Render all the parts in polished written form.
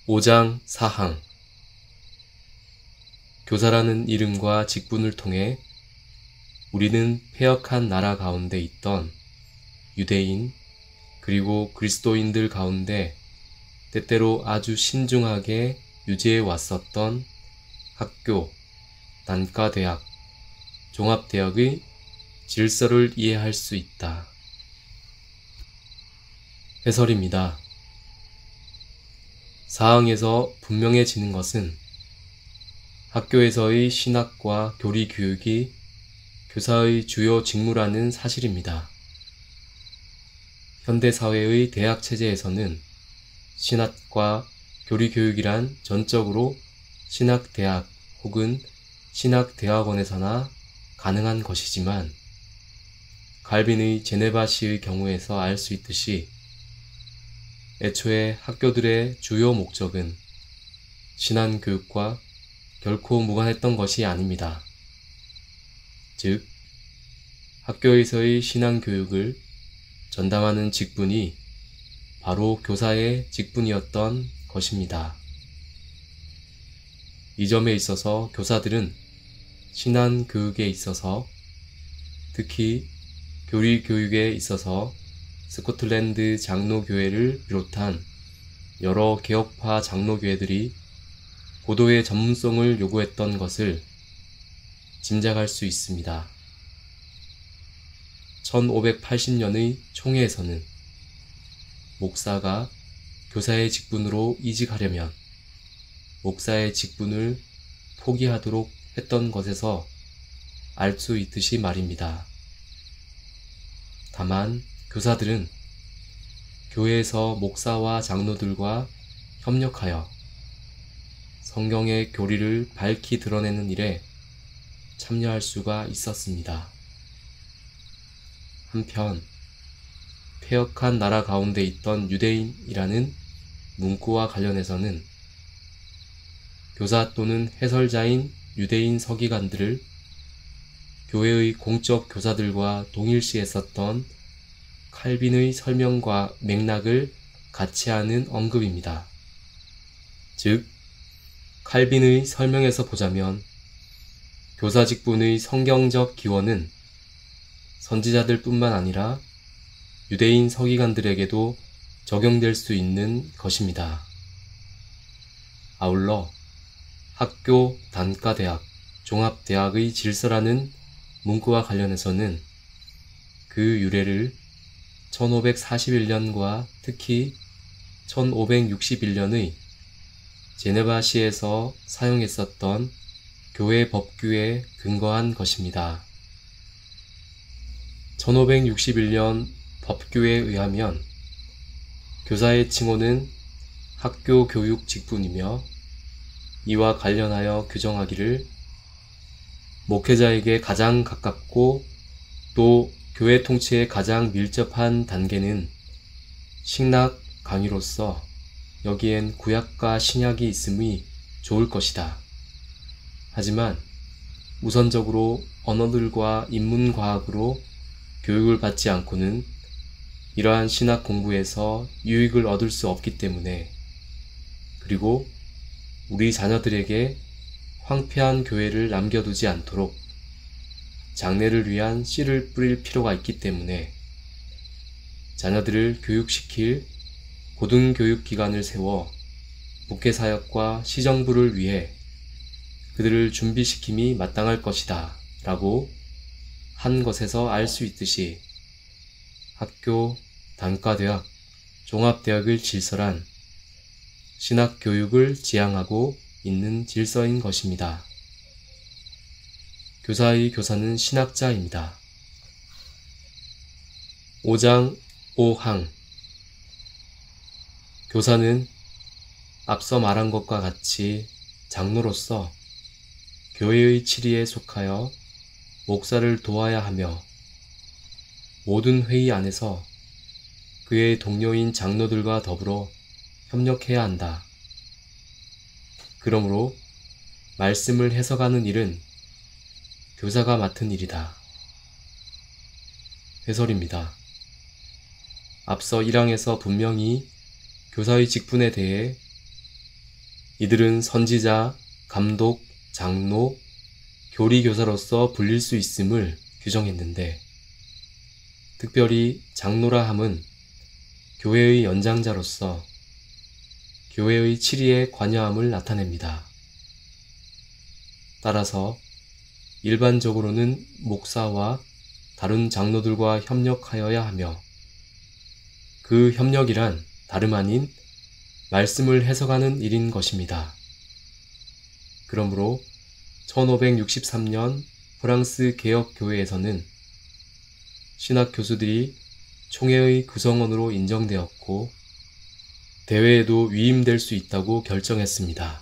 5장 4항 교사라는 이름과 직분을 통해 우리는 패역한 나라 가운데 있던 유대인 그리고 그리스도인들 가운데 때때로 아주 신중하게 유지해 왔었던 학교, 단과대학, 종합대학의 질서를 이해할 수 있다. 해설입니다. 사항에서 분명해지는 것은 학교에서의 신학과 교리 교육이 교사의 주요 직무라는 사실입니다. 현대사회의 대학 체제에서는 신학과 교리 교육이란 전적으로 신학대학 혹은 신학대학원에서나 가능한 것이지만 칼빈의 제네바시의 경우에서 알 수 있듯이 애초에 학교들의 주요 목적은 신앙교육과 결코 무관했던 것이 아닙니다. 즉, 학교에서의 신앙교육을 전담하는 직분이 바로 교사의 직분이었던 것입니다. 이 점에 있어서 교사들은 신앙교육에 있어서, 특히 교리 교육에 있어서 스코틀랜드 장로교회를 비롯한 여러 개혁파 장로교회들이 고도의 전문성을 요구했던 것을 짐작할 수 있습니다. 1580년의 총회에서는 목사가 교사의 직분으로 이직하려면 목사의 직분을 포기하도록 했던 것에서 알 수 있듯이 말입니다. 다만 교사들은 교회에서 목사와 장로들과 협력하여 성경의 교리를 밝히 드러내는 일에 참여할 수가 있었습니다. 한편 패역한 나라 가운데 있던 유대인이라는 문구와 관련해서는 교사 또는 해설자인 유대인 서기관들을 교회의 공적 교사들과 동일시했었던 칼빈의 설명과 맥락을 같이 하는 언급입니다. 즉, 칼빈의 설명에서 보자면 교사 직분의 성경적 기원은 선지자들 뿐만 아니라 유대인 서기관들에게도 적용될 수 있는 것입니다. 아울러 학교, 단과대학, 종합대학의 질서라는 문구와 관련해서는 그 유래를 1541년과 특히 1561년의 제네바시에서 사용했었던 교회 법규에 근거한 것입니다. 1561년 법규에 의하면 교사의 칭호는 학교 교육 직분이며 이와 관련하여 규정하기를 목회자에게 가장 가깝고 또 교회 통치에 가장 밀접한 단계는 신학 강의로서 여기엔 구약과 신약이 있음이 좋을 것이다. 하지만 우선적으로 언어들과 인문과학으로 교육을 받지 않고는 이러한 신학 공부에서 유익을 얻을 수 없기 때문에, 그리고 우리 자녀들에게 황폐한 교회를 남겨두지 않도록 장래를 위한 씨를 뿌릴 필요가 있기 때문에 자녀들을 교육시킬 고등교육기관을 세워 목회사역과 시정부를 위해 그들을 준비시킴이 마땅할 것이다 라고 한 것에서 알 수 있듯이 학교, 단과대학, 종합대학의 질서란 신학교육을 지향하고 있는 질서인 것입니다. 교사의 교사는 신학자입니다. 5장 5항 교사는 앞서 말한 것과 같이 장로로서 교회의 치리에 속하여 목사를 도와야 하며 모든 회의 안에서 그의 동료인 장로들과 더불어 협력해야 한다. 그러므로 말씀을 해석하는 일은 교사가 맡은 일이다. 해설입니다. 앞서 1항에서 분명히 교사의 직분에 대해 이들은 선지자, 감독, 장로, 교리교사로서 불릴 수 있음을 규정했는데, 특별히 장로라 함은 교회의 연장자로서 교회의 치리에 관여함을 나타냅니다. 따라서 일반적으로는 목사와 다른 장로들과 협력하여야 하며, 그 협력이란 다름 아닌 말씀을 해석하는 일인 것입니다. 그러므로 1563년 프랑스 개혁교회에서는 신학 교수들이 총회의 구성원으로 인정되었고 대회에도 위임될 수 있다고 결정했습니다.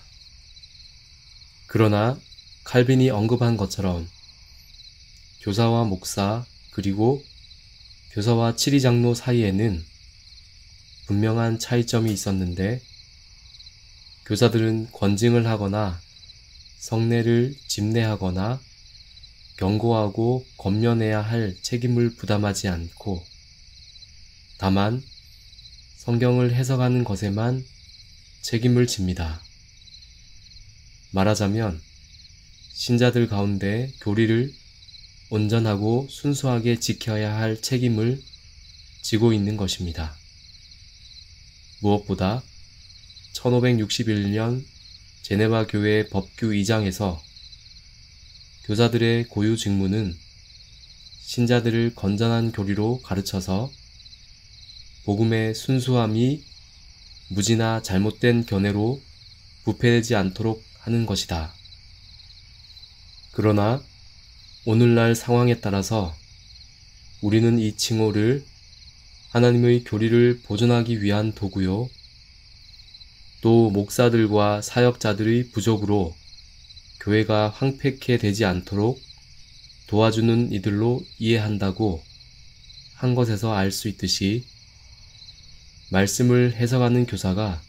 그러나 칼빈이 언급한 것처럼 교사와 목사 그리고 교사와 치리장로 사이에는 분명한 차이점이 있었는데, 교사들은 권징을 하거나 성례를 집례하거나 경고하고 권면해야 할 책임을 부담하지 않고 다만 성경을 해석하는 것에만 책임을 집니다. 말하자면 신자들 가운데 교리를 온전하고 순수하게 지켜야 할 책임을 지고 있는 것입니다. 무엇보다 1561년 제네바 교회 법규 2장에서 교사들의 고유 직무는 신자들을 건전한 교리로 가르쳐서 복음의 순수함이 무지나 잘못된 견해로 부패되지 않도록 하는 것이다. 그러나 오늘날 상황에 따라서 우리는 이 칭호를 하나님의 교리를 보존하기 위한 도구요, 또 목사들과 사역자들의 부족으로 교회가 황폐케 되지 않도록 도와주는 이들로 이해한다고 한 것에서 알 수 있듯이, 말씀을 해석하는 교사가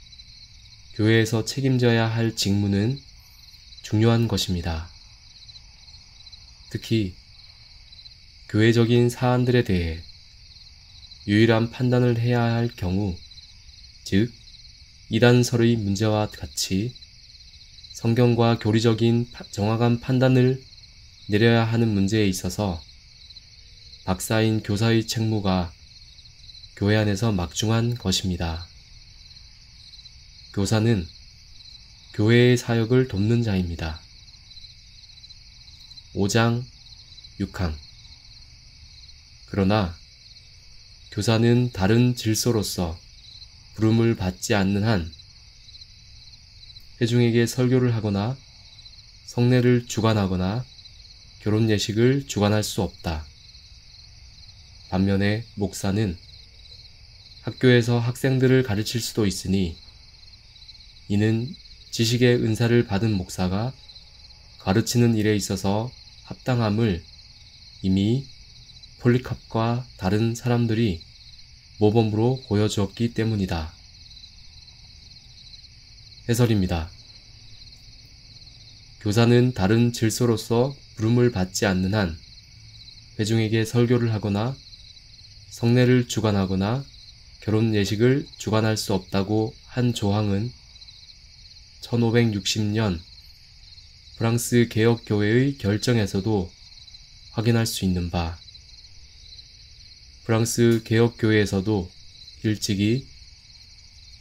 교회에서 책임져야 할 직무는 중요한 것입니다. 특히 교회적인 사안들에 대해 유일한 판단을 해야 할 경우, 즉 이단설의 문제와 같이 성경과 교리적인 정확한 판단을 내려야 하는 문제에 있어서 박사인 교사의 책무가 교회 안에서 막중한 것입니다. 교사는 교회의 사역을 돕는 자입니다. 5장 6항. 그러나 교사는 다른 질서로서 부름을 받지 않는 한 회중에게 설교를 하거나 성례를 주관하거나 결혼 예식을 주관할 수 없다. 반면에 목사는 학교에서 학생들을 가르칠 수도 있으니, 이는 지식의 은사를 받은 목사가 가르치는 일에 있어서 합당함을 이미 폴리캅과 다른 사람들이 모범으로 보여주었기 때문이다. 해설입니다. 교사는 다른 질서로서 부름을 받지 않는 한 회중에게 설교를 하거나 성례를 주관하거나 결혼 예식을 주관할 수 없다고 한 조항은 1560년 프랑스 개혁교회의 결정에서도 확인할 수 있는 바, 프랑스 개혁교회에서도 일찍이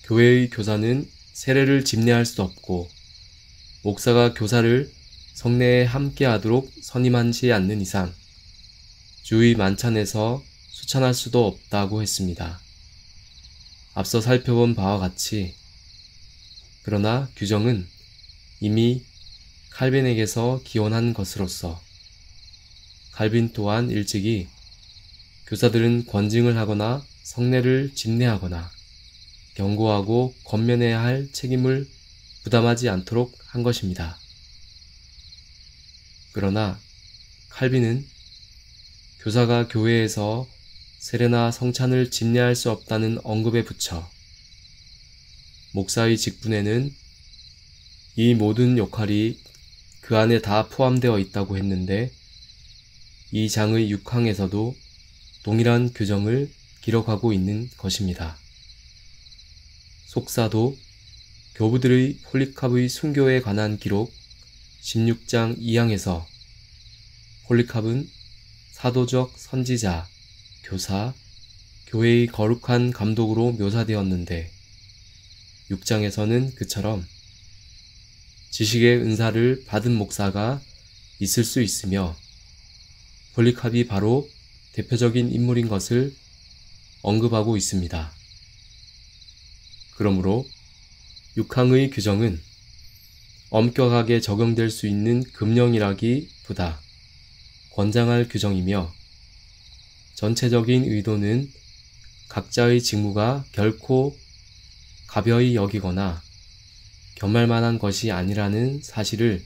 교회의 교사는 세례를 집례할 수 없고 목사가 교사를 성례에 함께하도록 선임하지 않는 이상 주의 만찬에서 수찬할 수도 없다고 했습니다. 앞서 살펴본 바와 같이, 그러나 규정은 이미 칼빈에게서 기원한 것으로서 칼빈 또한 일찍이 교사들은 권징을 하거나 성례를 집례하거나 경고하고 권면해야 할 책임을 부담하지 않도록 한 것입니다. 그러나 칼빈은 교사가 교회에서 세례나 성찬을 집례할 수 없다는 언급에 붙여 목사의 직분에는 이 모든 역할이 그 안에 다 포함되어 있다고 했는데, 이 장의 6항에서도 동일한 규정을 기록하고 있는 것입니다. 속사도 교부들의 폴리캅의 순교에 관한 기록 16장 2항에서 폴리캅은 사도적 선지자, 교사, 교회의 거룩한 감독으로 묘사되었는데 6장에서는 그처럼 지식의 은사를 받은 목사가 있을 수 있으며 폴리캅이 바로 대표적인 인물인 것을 언급하고 있습니다. 그러므로 6항의 규정은 엄격하게 적용될 수 있는 금령이라기보다 권장할 규정이며 전체적인 의도는 각자의 직무가 결코 가벼이 여기거나 겸할 만한 것이 아니라는 사실을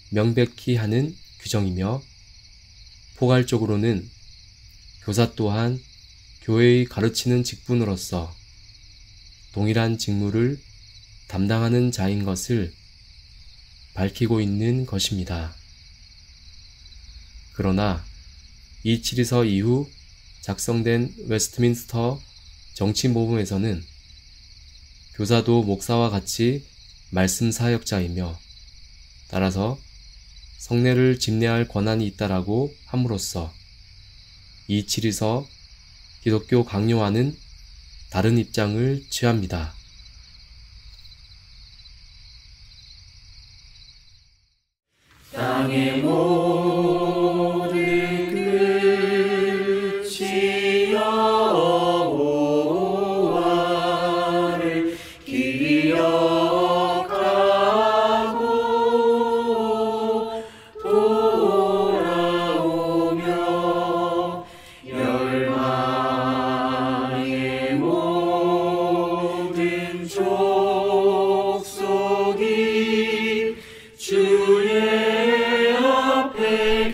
명백히 하는 규정이며 포괄적으로는 교사 또한 교회의 가르치는 직분으로서 동일한 직무를 담당하는 자인 것을 밝히고 있는 것입니다. 그러나 272서 이후 작성된 웨스트민스터 정치모범에서는 교사도 목사와 같이 말씀 사역자이며 따라서 성례를 집례할 권한이 있다라고 함으로써 272서 기독교 강요와는 다른 입장을 취합니다. 땅의 모든 끝이 여호와를 기억하고 돌아오며 열방의 모든 족속이 주의 앞에